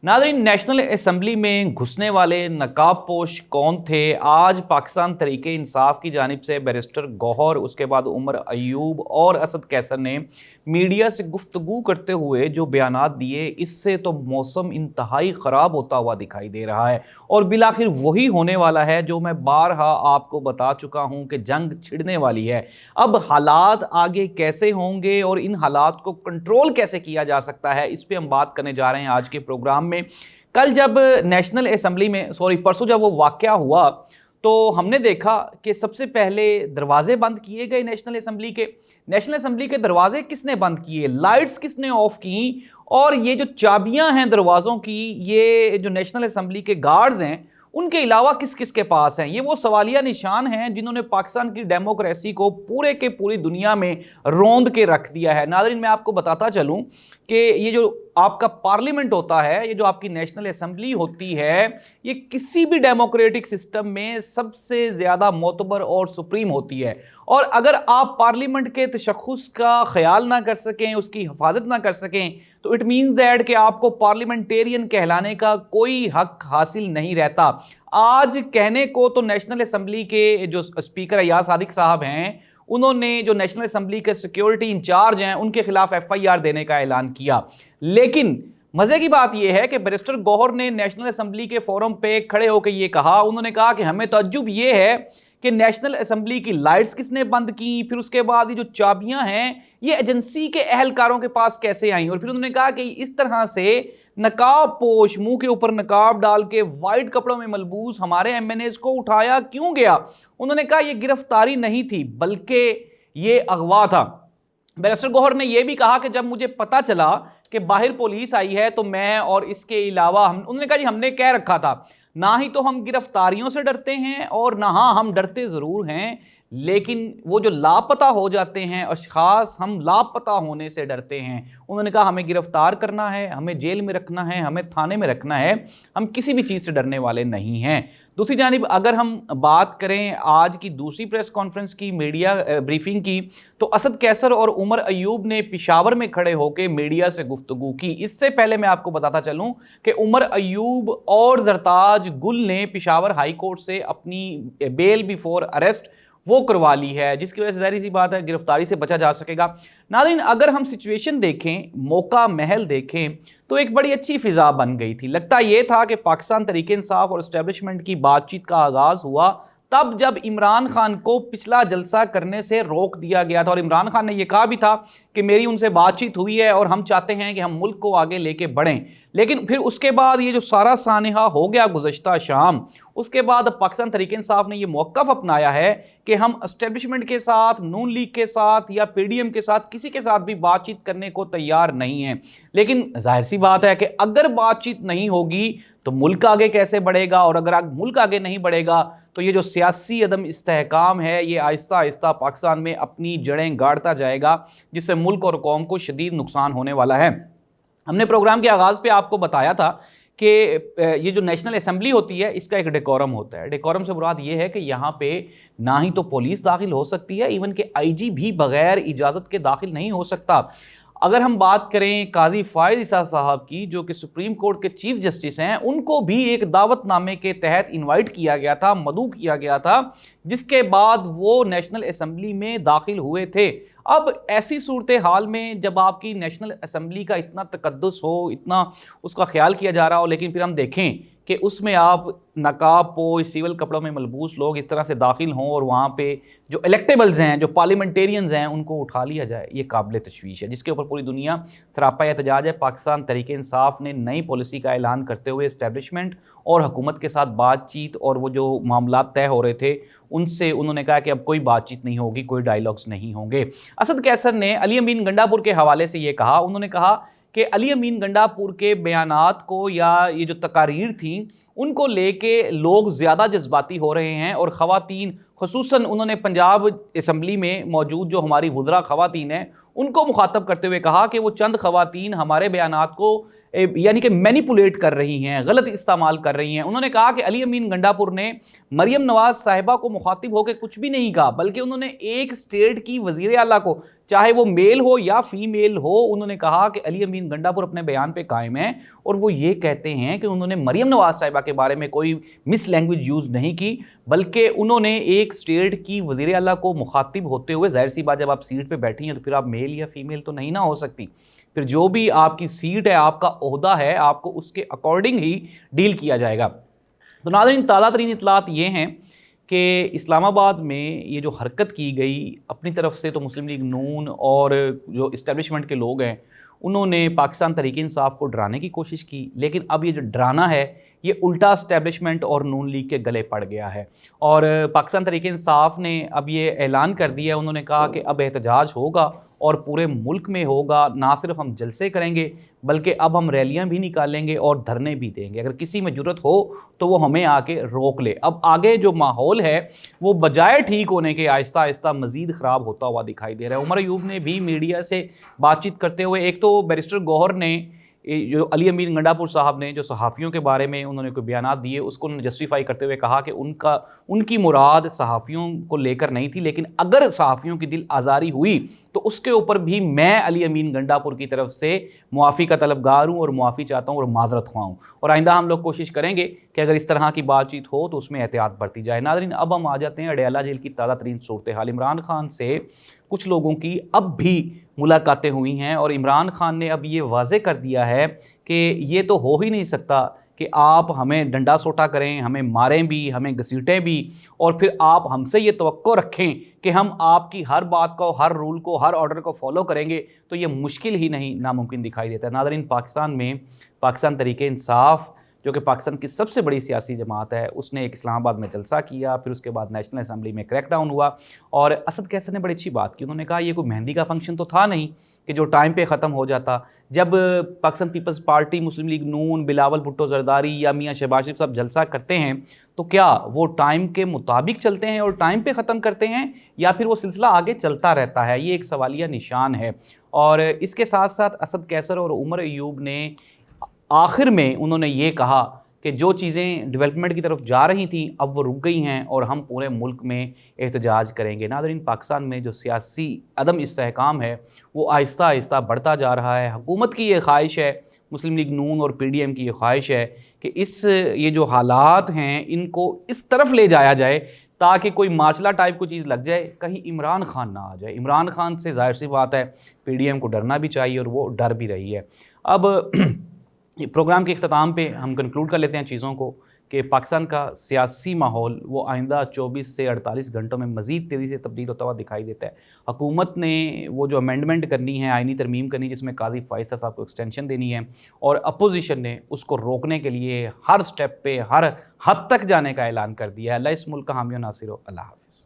नाज़रीन, national assembly में घुसने वाले नकाबपोश कौन थे? आज पाकिस्तान तहरीक इंसाफ की जानिब से बैरिस्टर गौहर, उसके बाद उमर अयूब और असद कैसर ने मीडिया से गुफ्तगू करते हुए जो बयानात दिए, इससे तो मौसम इंतहाई ख़राब होता हुआ दिखाई दे रहा है और बिलाखिर वही होने वाला है जो मैं बारहा आपको बता चुका हूँ कि जंग छिड़ने वाली है। अब हालात आगे कैसे होंगे और इन हालात को कंट्रोल कैसे किया जा सकता है, इस पर हम बात करने जा रहे हैं आज के प्रोग्राम में। कल जब नेशनल असम्बली में परसों जब वो वाकया हुआ, तो हमने देखा कि सबसे पहले दरवाजे बंद किए गए नेशनल असम्बली के दरवाजे किसने बंद किए, लाइट्स किसने ऑफ की, और ये जो चाबियां हैं दरवाज़ों की, ये जो नेशनल असम्बली के गार्ड्स हैं उनके अलावा किस किस के पास हैं? ये वो सवालिया निशान हैं जिन्होंने पाकिस्तान की डेमोक्रेसी को पूरे के पूरी दुनिया में रौंद के रख दिया है। नाज़रीन, मैं आपको बताता चलूं कि ये जो आपका पार्लियामेंट होता है, ये जो आपकी नेशनल असम्बली होती है, ये किसी भी डेमोक्रेटिक सिस्टम में सबसे ज़्यादा मोतबर और सुप्रीम होती है। और अगर आप पार्लियामेंट के तशख़्ख़ुस का ख्याल ना कर सकें, उसकी हिफाजत ना कर सकें, तो इट मीन्स दैट कि आपको पार्लियामेंटेरियन कहलाने का कोई हक हासिल नहीं रहता। आज कहने को तो नेशनल असम्बली के जो स्पीकर अय्याज सादिक साहब हैं, उन्होंने जो नेशनल असम्बली के सिक्योरिटी इंचार्ज हैं उनके खिलाफ FIR देने का ऐलान किया, लेकिन मजे की बात यह है कि बैरिस्टर गौहर ने नेशनल असम्बली के फोरम पे खड़े होकर ये कहा, उन्होंने कहा कि हमें तअज्जुब ये है कि नेशनल असम्बली की लाइट्स किसने बंद की, फिर उसके बाद ये जो चाबियां हैं ये एजेंसी के अहलकारों के पास कैसे आई, और फिर उन्होंने कहा कि इस तरह से नकाब पोश, मुंह के ऊपर नकाब डाल के वाइट कपड़ों में मलबूस हमारे MNAs को उठाया क्यों गया। उन्होंने कहा यह गिरफ्तारी नहीं थी बल्कि ये अगवा था। बैरिस्टर गौहर ने यह भी कहा कि जब मुझे पता चला कि बाहर पुलिस आई है तो मैं और इसके अलावा उन्होंने कहा जी हमने कह रखा था, ना ही तो हम गिरफ्तारियों से डरते हैं और ना हम डरते ज़रूर हैं, लेकिन वो जो लापता हो जाते हैं अशखास, हम लापता होने से डरते हैं। उन्होंने कहा हमें गिरफ्तार करना है, हमें जेल में रखना है, हमें थाने में रखना है, हम किसी भी चीज़ से डरने वाले नहीं हैं। दूसरी जानिब अगर हम बात करें आज की दूसरी प्रेस कॉन्फ्रेंस की, मीडिया ब्रीफिंग की, तो असद कैसर और उमर अयूब ने पेशावर में खड़े होकर मीडिया से गुफ्तगू की। इससे पहले मैं आपको बताता चलूं कि उमर अयूब और जरताज गुल ने पेशावर हाई कोर्ट से अपनी बेल बिफोर अरेस्ट वो करवा ली है, जिसकी वजह से ज़ाहिर सी बात है गिरफ्तारी से बचा जा सकेगा। नाज़रीन, अगर हम सिचुएशन देखें, मौका महल देखें, तो एक बड़ी अच्छी फिजा बन गई थी। लगता यह था कि पाकिस्तान तहरीक इंसाफ और एस्टेब्लिशमेंट की बातचीत का आगाज़ हुआ तब जब इमरान खान को पिछला जलसा करने से रोक दिया गया था, और इमरान खान ने यह कहा भी था कि मेरी उनसे बातचीत हुई है और हम चाहते हैं कि हम मुल्क को आगे लेके बढ़ें। लेकिन फिर उसके बाद ये जो सारा सानिहा हो गया गुज़श्ता शाम, उसके बाद पाकिस्तान तहरीक इंसाफ ने यह मौक़िफ़ अपनाया है कि हम एस्टेब्लिशमेंट के साथ, नून लीग के साथ या PDM के साथ, किसी के साथ भी बातचीत करने को तैयार नहीं है। लेकिन जाहिर सी बात है कि अगर बातचीत नहीं होगी तो मुल्क आगे कैसे बढ़ेगा, और अगर मुल्क आगे नहीं बढ़ेगा तो ये जो सियासी अदम इस्तेहकाम है ये आहिस्ता आहिस्ता पाकिस्तान में अपनी जड़ें गाड़ता जाएगा, जिससे मुल्क और कौम को शदीद नुकसान होने वाला है। हमने प्रोग्राम के आगाज़ पे आपको बताया था कि ये जो नेशनल असम्बली होती है इसका एक डेकोरम होता है। डेकोरम से मुराद ये है कि यहाँ पे ना ही तो पुलिस दाखिल हो सकती है, इवन कि IG भी बगैर इजाज़त के दाखिल नहीं हो सकता। अगर हम बात करें काजी फ़ाइज़ ईसा साहब की, जो कि सुप्रीम कोर्ट के चीफ जस्टिस हैं, उनको भी एक दावतनामे के तहत इनवाइट किया गया था, मदऊ किया गया था, जिसके बाद वो नेशनल असम्बली में दाखिल हुए थे। अब ऐसी सूरत हाल में जब आपकी नेशनल असम्बली का इतना तकद्दुस हो, इतना उसका ख्याल किया जा रहा हो, लेकिन फिर हम देखें कि उसमें आप नकाब पोश, सिविल कपड़ों में मलबूस लोग इस तरह से दाखिल हों और वहाँ पे जो इलेक्टेबल्स हैं, जो पार्लियामेंटेरियंस हैं, उनको उठा लिया जाए, ये काबिल तशवीश है, जिसके ऊपर पूरी दुनिया सरापा एहतजाज है। पाकिस्तान तहरीक इंसाफ ने नई पॉलिसी का ऐलान करते हुए इस्टेब्लिशमेंट और हुकूमत के साथ बातचीत और वो जो मामला तय हो रहे थे उनसे उन्होंने कहा कि अब कोई बातचीत नहीं होगी, कोई डायलॉग्स नहीं होंगे। असद कैसर ने अली अमीन गंडापुर के हवाले से ये कहा, उन्होंने कहा कि अली अमीन गंडापुर के बयानात को या ये जो तकारीर थी उनको लेके लोग ज़्यादा जज्बाती हो रहे हैं, और ख़वातीन खुसूसन उन्होंने पंजाब असम्बली में मौजूद जो हमारी वुज़रा ख़वातीन हैं उनको मुखातब करते हुए कहा कि वो चंद ख़वातीन हमारे बयानात को यानी कि मैनिपुलेट कर रही हैं, गलत इस्तेमाल कर रही हैं। उन्होंने कहा कि अली अमीन गंडापुर ने मरियम नवाज साहिबा को मुखातिब होकर कुछ भी नहीं कहा, बल्कि उन्होंने एक स्टेट की वजीर आला को, चाहे वो मेल हो या फीमेल हो, उन्होंने कहा कि अली अमीन गंडापुर अपने बयान पे कायम है और वो ये कहते हैं कि उन्होंने मरियम नवाज साहिबा के बारे में कोई मिस लैंग्वेज यूज़ नहीं की, बल्कि उन्होंने एक स्टेट की वजीर आला को मुखातिब होते हुए, जाहिर सी बात जब आप सीट पर बैठी हैं तो फिर आप मेल या फीमेल तो नहीं ना हो सकती, फिर जो भी आपकी सीट है, आपका ओहदा है, आपको उसके अकॉर्डिंग ही डील किया जाएगा। तो नाज़रीन, ताज़ा तरीन इत्तलात ये हैं कि इस्लामाबाद में ये जो हरकत की गई अपनी तरफ से, तो मुस्लिम लीग नून और जो इस्टेब्लिशमेंट के लोग हैं उन्होंने पाकिस्तान तहरीक इंसाफ को डराने की कोशिश की, लेकिन अब ये जो डराना है ये उल्टा इस्टेब्लिशमेंट और नून लीग के गले पड़ गया है। और पाकिस्तान तहरीक इंसाफ ने अब ये ऐलान कर दिया, उन्होंने कहा कि अब एहतजाज होगा और पूरे मुल्क में होगा, ना सिर्फ हम जलसे करेंगे बल्कि अब हम रैलियां भी निकालेंगे और धरने भी देंगे, अगर किसी में ज़रूरत हो तो वो हमें आके रोक ले। अब आगे जो माहौल है वो बजाय ठीक होने के आहिस्ता आहिस्ता मज़ीद ख़राब होता हुआ दिखाई दे रहा है। उमर अयूब ने भी मीडिया से बातचीत करते हुए, एक तो बैरिस्टर गौहर ने जो अली अमीन गंडापुर साहब ने जो सहाफ़ियों के बारे में उन्होंने कोई बयानात दिए उसको जस्टिफाई करते हुए कहा कि उनकी मुराद सहाफ़ियों को लेकर नहीं थी, लेकिन अगर सहाफ़ियों की दिल आज़ारी हुई तो उसके ऊपर भी मैं अली अमीन गंडापुर की तरफ से मुआफ़ी का तलबगार हूँ और मुआफ़ी चाहता हूँ और माजरत ख्वाह हूँ, और आइंदा हम लोग कोशिश करेंगे कि अगर इस तरह की बातचीत हो तो उसमें एहतियात बरती जाए। नाज़रीन, अब हम आ जाते हैं अडयाला जेल की ताज़ा तरीन सूरत हाल। इमरान खान से कुछ लोगों की अब भी मुलाकातें हुई हैं और इमरान खान ने अब ये वाज़े कर दिया है कि ये तो हो ही नहीं सकता कि आप हमें डंडा सोटा करें, हमें मारें भी, हमें घसीटें भी, और फिर आप हमसे ये तवक्को रखें कि हम आपकी हर बात को, हर रूल को, हर ऑर्डर को फॉलो करेंगे, तो ये मुश्किल ही नहीं, नामुमकिन दिखाई देता है। नाज़रीन, पाकिस्तान में पाकिस्तान तहरीक इंसाफ जो कि पाकिस्तान की सबसे बड़ी सियासी जमात है, उसने एक इस्लामाबाद में जलसा किया, फिर उसके बाद नेशनल असम्बली में क्रैकडाउन हुआ और असद कैसर ने बड़ी अच्छी बात की। उन्होंने कहा ये कोई मेहंदी का फंक्शन तो था नहीं कि जो टाइम पे ख़त्म हो जाता। जब पाकिस्तान पीपल्स पार्टी, मुस्लिम लीग नून, बिलावल भुट्टो जरदारी या मियाँ शहबाज शरीफ साहब जलसा करते हैं तो क्या वो टाइम के मुताबिक चलते हैं और टाइम पे ख़त्म करते हैं, या फिर वो सिलसिला आगे चलता रहता है? ये एक सवालिया निशान है। और इसके साथ साथ असद कैसर और उमर अयूब ने आखिर में उन्होंने ये कहा कि जो चीज़ें डेवलपमेंट की तरफ जा रही थी अब वो रुक गई हैं और हम पूरे मुल्क में एहतजाज करेंगे। नाज़रीन, पाकिस्तान में जो सियासी अदम इस्तेहकाम है वो आहिस्ता आहिस्ता बढ़ता जा रहा है। हुकूमत की ये ख्वाहिश है, मुस्लिम लीग नून और PDM की ये ख्वाहिश है कि ये जो हालात हैं इनको इस तरफ ले जाया जाए ताकि कोई मार्शला टाइप को चीज़ लग जाए, कहीं इमरान खान ना आ जाए। इमरान खान से जाहिर सी बात है PDM को डरना भी चाहिए और वो डर भी रही है। अब प्रोग्राम के इख्तिताम पे हम कंक्लूड कर लेते हैं चीज़ों को कि पाकिस्तान का सियासी माहौल वो आइंदा 24 से 48 घंटों में मज़ीद तेज़ी से तब्दील होता हुआ दिखाई देता है। हुकूमत ने वो जो अमेंडमेंट करनी है, आइनी तरमीम करनी है, जिसमें काजी फ़ाइज़ साहब को एक्सटेंशन देनी है, और अपोजिशन ने उसको रोकने के लिए हर स्टेप पे, हर हद तक जाने का ऐलान कर दिया है। अल्लाह इस मुल्क का हामी और नासिर हो। अल्लाह हाफ़िज़।